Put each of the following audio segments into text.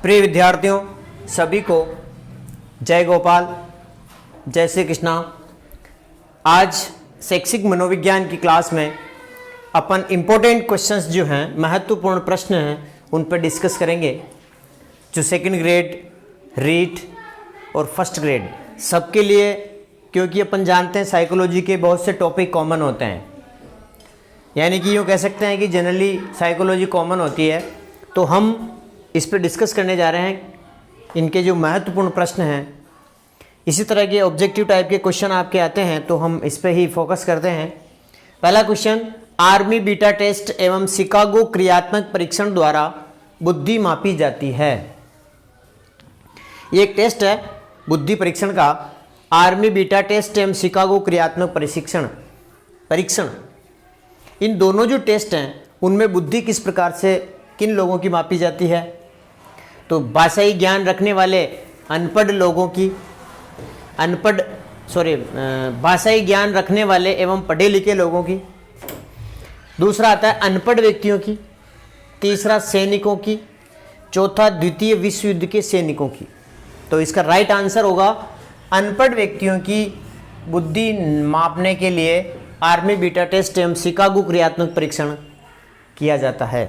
प्रिय विद्यार्थियों, सभी को जय गोपाल, जय श्री कृष्णा। आज शैक्षिक मनोविज्ञान की क्लास में अपन इम्पोर्टेंट क्वेश्चंस जो हैं, महत्वपूर्ण प्रश्न हैं, उन पर डिस्कस करेंगे। जो सेकंड ग्रेड, रीट और फर्स्ट ग्रेड सबके लिए, क्योंकि अपन जानते हैं साइकोलॉजी के बहुत से टॉपिक कॉमन होते हैं, यानी कि यूँ कह सकते हैं कि जनरली साइकोलॉजी कॉमन होती है, तो हम इस पर डिस्कस करने जा रहे हैं। इनके जो महत्वपूर्ण प्रश्न हैं, इसी तरह के ऑब्जेक्टिव टाइप के क्वेश्चन आपके आते हैं, तो हम इस पर ही फोकस करते हैं। पहला क्वेश्चन, आर्मी बीटा टेस्ट एवं शिकागो क्रियात्मक परीक्षण द्वारा बुद्धि मापी जाती है। ये एक टेस्ट है बुद्धि परीक्षण का, आर्मी बीटा टेस्ट एवं शिकागो क्रियात्मक परीक्षण। इन दोनों जो टेस्ट हैं उनमें बुद्धि किस प्रकार से किन लोगों की मापी जाती है? तो भाषाई ज्ञान रखने वाले अनपढ़ लोगों की, भाषाई ज्ञान रखने वाले एवं पढ़े लिखे लोगों की। दूसरा आता है अनपढ़ व्यक्तियों की। तीसरा सैनिकों की। चौथा द्वितीय विश्व युद्ध के सैनिकों की। तो इसका राइट आंसर होगा अनपढ़ व्यक्तियों की बुद्धि मापने के लिए आर्मी बीटा टेस्ट एवं शिकागो क्रियात्मक परीक्षण किया जाता है।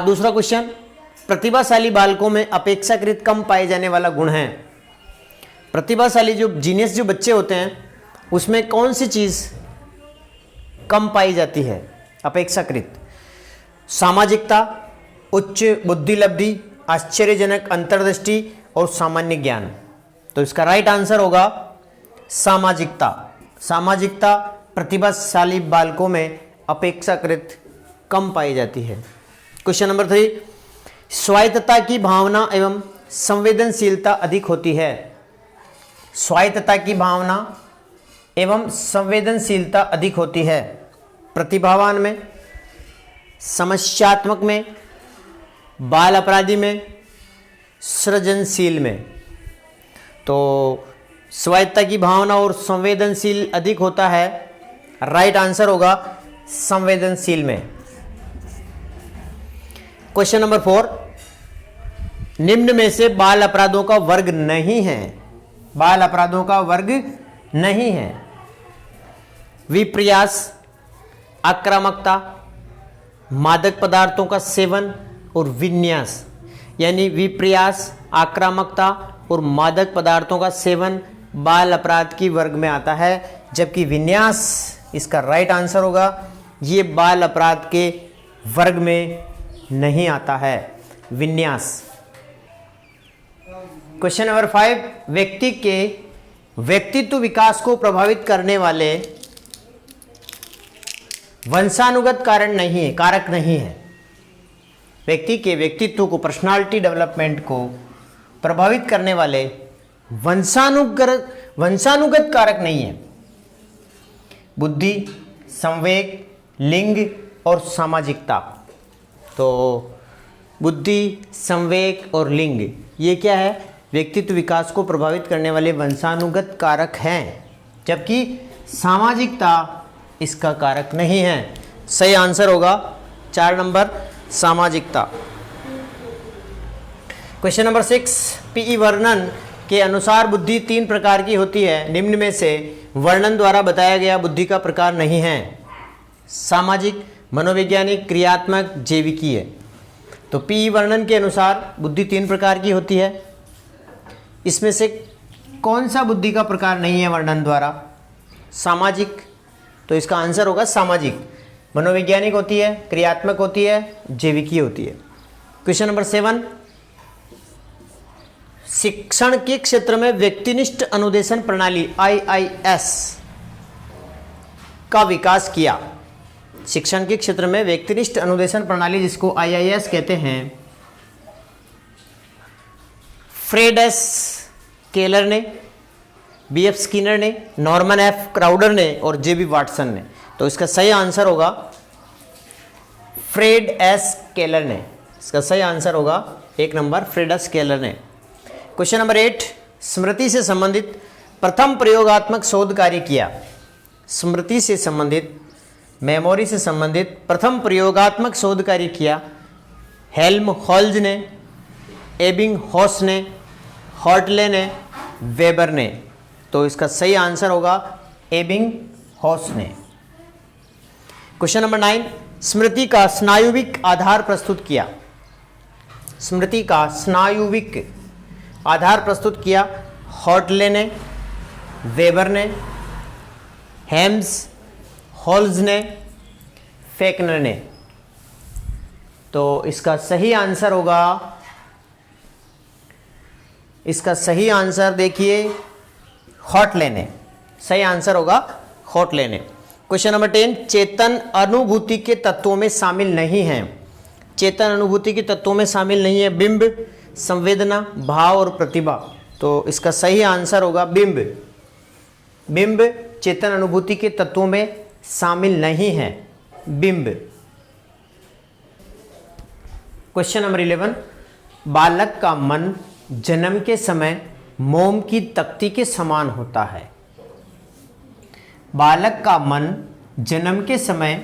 दूसरा क्वेश्चन, प्रतिभाशाली बालकों में अपेक्षाकृत कम पाए जाने वाला गुण है। प्रतिभाशाली जो जीनियस जो बच्चे होते हैं उसमें कौन सी चीज कम पाई जाती है अपेक्षाकृत? सामाजिकता, उच्च बुद्धि लब्धि, आश्चर्यजनक अंतर्दृष्टि और सामान्य ज्ञान। तो इसका राइट आंसर होगा सामाजिकता। सामाजिकता प्रतिभाशाली बालकों में अपेक्षाकृत कम पाई जाती है। क्वेश्चन नंबर 3, स्वायत्तता की भावना एवं संवेदनशीलता अधिक होती है। स्वायत्तता की भावना एवं संवेदनशीलता अधिक होती है प्रतिभावान में, समस्यात्मक में, बाल अपराधी में, सृजनशील में। तो स्वायत्तता की भावना और संवेदनशील अधिक होता है, राइट आंसर होगा संवेदनशील में। क्वेश्चन नंबर 4, निम्न में से बाल अपराधों का वर्ग नहीं है। बाल अपराधों का वर्ग नहीं है। विप्रयास, आक्रामकता, मादक पदार्थों का सेवन और विन्यास। यानी विप्रयास, आक्रामकता और मादक पदार्थों का सेवन बाल अपराध की वर्ग में आता है, जबकि विन्यास इसका राइट आंसर होगा। ये बाल अपराध के वर्ग में नहीं आता है, विन्यास। क्वेश्चन नंबर 5, व्यक्ति के व्यक्तित्व विकास को प्रभावित करने वाले वंशानुगत कारक नहीं है। व्यक्ति के व्यक्तित्व को, पर्सनालिटी डेवलपमेंट को प्रभावित करने वाले वंशानुगत कारक नहीं है। बुद्धि, संवेग, लिंग और सामाजिकता। तो बुद्धि, संवेग और लिंग ये क्या है? व्यक्तित्व विकास को प्रभावित करने वाले वंशानुगत कारक हैं, जबकि सामाजिकता इसका कारक नहीं है। सही आंसर होगा 4 नंबर, सामाजिकता। क्वेश्चन नंबर 6, पीई वर्णन के अनुसार बुद्धि 3 प्रकार की होती है। निम्न में से वर्णन द्वारा बताया गया बुद्धि का प्रकार नहीं है। सामाजिक, मनोवैज्ञानिक, क्रियात्मक, जैविकीय। तो पी वर्णन के अनुसार बुद्धि 3 प्रकार की होती है। इसमें से कौन सा बुद्धि का प्रकार नहीं है वर्णन द्वारा? सामाजिक। तो इसका आंसर होगा सामाजिक। मनोवैज्ञानिक होती है, क्रियात्मक होती है, जैविकीय होती है। क्वेश्चन नंबर 7, शिक्षण के क्षेत्र में व्यक्तिनिष्ठ अनुदेशन प्रणाली IIS का विकास किया। शिक्षण के क्षेत्र में व्यक्तिनिष्ठ अनुदेशन प्रणाली, जिसको IIS कहते हैं, फ्रेड एस केलर ने, BF स्किनर ने, नॉर्मन F क्राउडर ने और JB वाटसन ने। तो इसका सही आंसर होगा फ्रेड एस केलर ने। इसका सही आंसर होगा 1 नंबर, फ्रेड एस केलर ने। क्वेश्चन नंबर 8, स्मृति से संबंधित प्रथम प्रयोगात्मक शोध कार्य किया। स्मृति से संबंधित, मेमोरी से संबंधित प्रथम प्रयोगात्मक शोध कार्य किया हेल्महोल्ट्ज ने, एबिंगहॉस ने, हॉर्टले ने, वेबर ने। तो इसका सही आंसर होगा एबिंगहॉस ने। क्वेश्चन नंबर 9, स्मृति का स्नायुविक आधार प्रस्तुत किया। स्मृति का स्नायुविक आधार प्रस्तुत किया हॉर्टले ने, वेबर ने, हेम्स, होल्ज ने, फेकनर ने। तो इसका सही आंसर होगा, इसका सही आंसर देखिए हॉर्टले ने। सही आंसर होगा हॉर्टले ने। क्वेश्चन नंबर 10, चेतन अनुभूति के तत्वों में शामिल नहीं है। चेतन अनुभूति के तत्वों में शामिल नहीं है बिंब, संवेदना, भाव और प्रतिभा। तो इसका सही आंसर होगा बिंब। बिंब चेतन अनुभूति के तत्वों में शामिल नहीं है, बिंब। क्वेश्चन नंबर 11, बालक का मन जन्म के समय मोम की तख्ती के समान होता है। बालक का मन जन्म के समय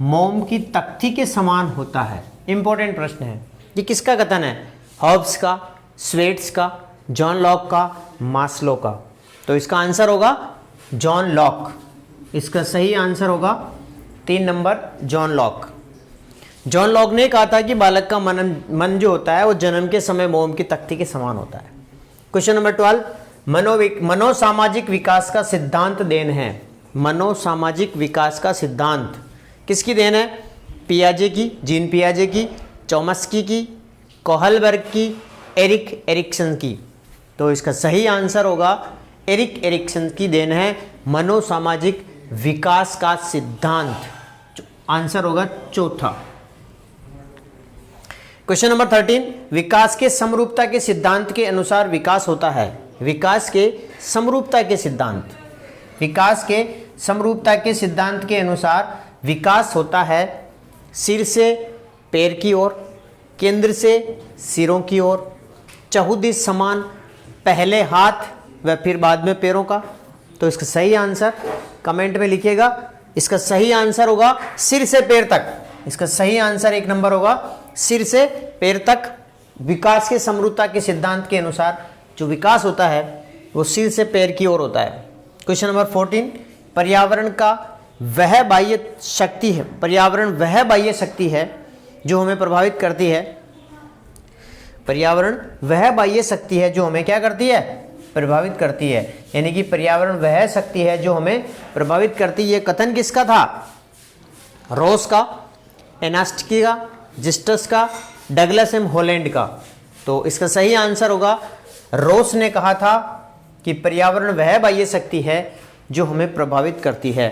मोम की तख्ती के समान होता है। इंपॉर्टेंट प्रश्न है। ये किसका कथन है? हॉब्स का, स्वेट्स का, जॉन लॉक का, मास्लो का। तो इसका आंसर होगा जॉन लॉक। इसका सही आंसर होगा 3 number John Locke. John Locke ने कहा था कि बालक का मन जो होता है वो जन्म के समय मोम की तख्ती के समान होता है। क्वेश्चन नंबर 12, मनोसामाजिक विकास का सिद्धांत देन है। मनोसामाजिक विकास का सिद्धांत किसकी देन है? पियाजे की, जीन पियाजे की, चॉम्स्की की, कोहलबर्ग की, एरिक एरिक्सन की। तो इसका सही आंसर होगा एरिक एरिक्सन की देन है मनोसामाजिक विकास का सिद्धांत। आंसर होगा चौथा। क्वेश्चन नंबर 13, विकास के समरूपता के सिद्धांत के अनुसार विकास होता है। विकास के समरूपता के सिद्धांत, विकास के समरूपता के सिद्धांत के अनुसार विकास होता है सिर से पैर की ओर, केंद्र से सिरों की ओर, चहुदिश समान, पहले हाथ व फिर बाद में पैरों का। तो इसका सही आंसर कमेंट में लिखिएगा। इसका सही आंसर होगा सिर से पैर तक। इसका सही आंसर 1 नंबर होगा सिर से पैर तक। विकास के समरूपता के सिद्धांत के अनुसार जो विकास होता है वो सिर से पैर की ओर होता है। क्वेश्चन नंबर 14, पर्यावरण का वह बाह्य शक्ति है, पर्यावरण वह बाह्य शक्ति है जो हमें प्रभावित करती है। पर्यावरण वह बाह्य शक्ति है जो हमें क्या करती है? प्रभावित करती है। यानी कि पर्यावरण वह शक्ति है जो हमें प्रभावित करती है। ये कथन किसका था? रोस का, एनास्टकी का, जिस्टस का, डगलस एम हॉलैंड का। तो इसका सही आंसर होगा रोस ने कहा था कि पर्यावरण वह बाह्य शक्ति है जो हमें प्रभावित करती है।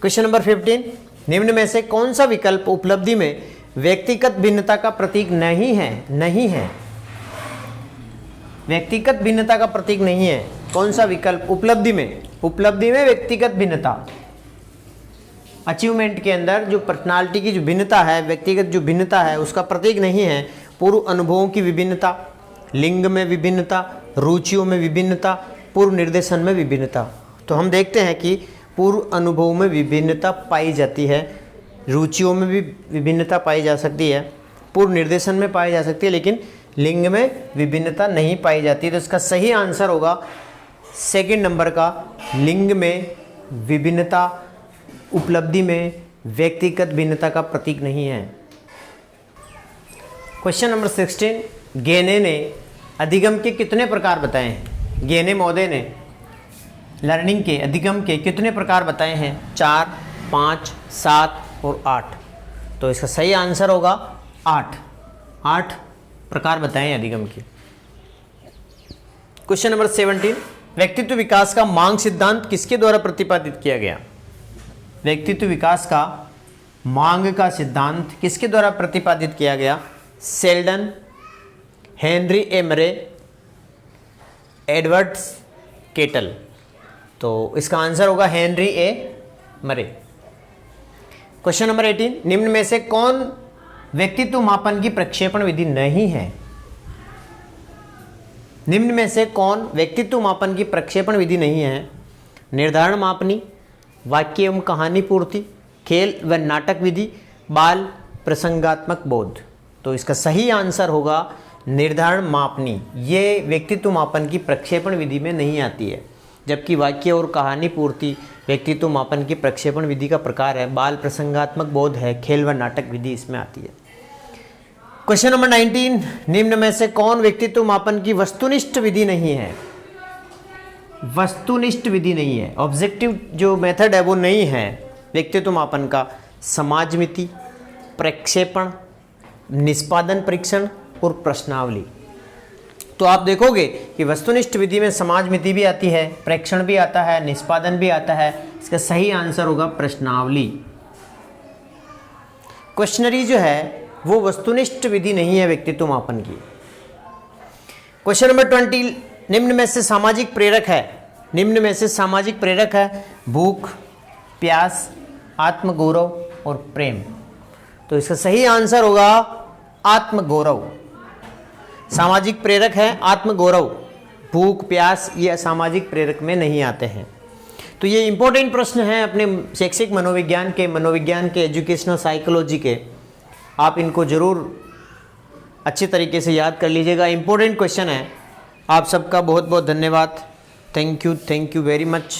क्वेश्चन नंबर 15, निम्न में से कौन सा विकल्प उपलब्धि में व्यक्तिगत भिन्नता का प्रतीक नहीं है? नहीं है, व्यक्तिगत भिन्नता का प्रतीक नहीं है। कौन सा विकल्प उपलब्धि में? उपलब्धि में व्यक्तिगत भिन्नता, अचीवमेंट के अंदर जो पर्सनालिटी की जो भिन्नता है, व्यक्तिगत जो भिन्नता है उसका प्रतीक नहीं है। पूर्व अनुभवों की विभिन्नता, लिंग में विभिन्नता, रुचियों में विभिन्नता, पूर्व निर्देशन में विभिन्नता। तो हम देखते हैं कि पूर्व अनुभवों में विभिन्नता पाई जाती है, रुचियों में भी विभिन्नता पाई जा सकती है, पूर्व निर्देशन में पाई जा सकती है, लेकिन लिंग में विभिन्नता नहीं पाई जाती। तो इसका सही आंसर होगा 2 नंबर का, लिंग में विभिन्नता उपलब्धि में व्यक्तिगत भिन्नता का प्रतीक नहीं है। क्वेश्चन नंबर 16, गेने ने अधिगम के कितने प्रकार बताए हैं? गेने महोदय ने लर्निंग के अधिगम के कितने प्रकार बताए हैं? 4, 5, 7 और 8। तो इसका सही आंसर होगा 8 प्रकार बताए हैं अधिगम के। क्वेश्चन नंबर 17, व्यक्तित्व विकास का मांग सिद्धांत किसके द्वारा प्रतिपादित किया गया? व्यक्तित्व विकास का मांग का सिद्धांत किसके द्वारा प्रतिपादित किया गया? सेल्डन, हेनरी ए मरे, एडवर्ड्स केटल। तो इसका आंसर होगा हेनरी ए मरे। क्वेश्चन नंबर 18, निम्न में से कौन व्यक्तित्व मापन की प्रक्षेपण विधि नहीं है? निम्न में से कौन व्यक्तित्व मापन की प्रक्षेपण विधि नहीं है? निर्धारण मापनी, वाक्य एवं कहानी पूर्ति, खेल व नाटक विधि, बाल प्रसंगात्मक बोध। तो इसका सही आंसर होगा निर्धारण मापनी, ये व्यक्तित्व मापन की प्रक्षेपण विधि में नहीं आती है, जबकि वाक्य और कहानी पूर्ति व्यक्तित्व मापन की प्रक्षेपण विधि का प्रकार है। बाल प्रसंगात्मक बोध है, खेल व नाटक विधि इसमें आती है। क्वेश्चन नंबर 19, निम्न में से कौन व्यक्तित्व मापन की वस्तुनिष्ठ विधि नहीं है? वस्तुनिष्ठ विधि नहीं है, ऑब्जेक्टिव जो मेथड है वो नहीं है व्यक्तित्व मापन का। समाजमिति, प्रक्षेपण, निष्पादन परीक्षण और प्रश्नावली। तो आप देखोगे कि वस्तुनिष्ठ विधि में समाजमिति भी आती है, प्रेक्षण भी आता है, निष्पादन भी आता है। इसका सही आंसर होगा प्रश्नावली। क्वेश्चनरी जो है वो वस्तुनिष्ठ विधि नहीं है व्यक्तित्व मापन की। क्वेश्चन नंबर 20, निम्न में से सामाजिक प्रेरक है, निम्न में से सामाजिक प्रेरक है भूख, प्यास, आत्मगौरव और प्रेम। तो इसका सही आंसर होगा आत्मगौरव। सामाजिक प्रेरक है आत्मगौरव, भूख, प्यास ये सामाजिक प्रेरक में नहीं आते हैं। तो ये इंपॉर्टेंट प्रश्न हैं अपने शैक्षिक मनोविज्ञान के, एजुकेशनल साइकोलॉजी के। आप इनको जरूर अच्छे तरीके से याद कर लीजिएगा, इंपॉर्टेंट क्वेश्चन है। आप सबका बहुत बहुत धन्यवाद। Thank you very much.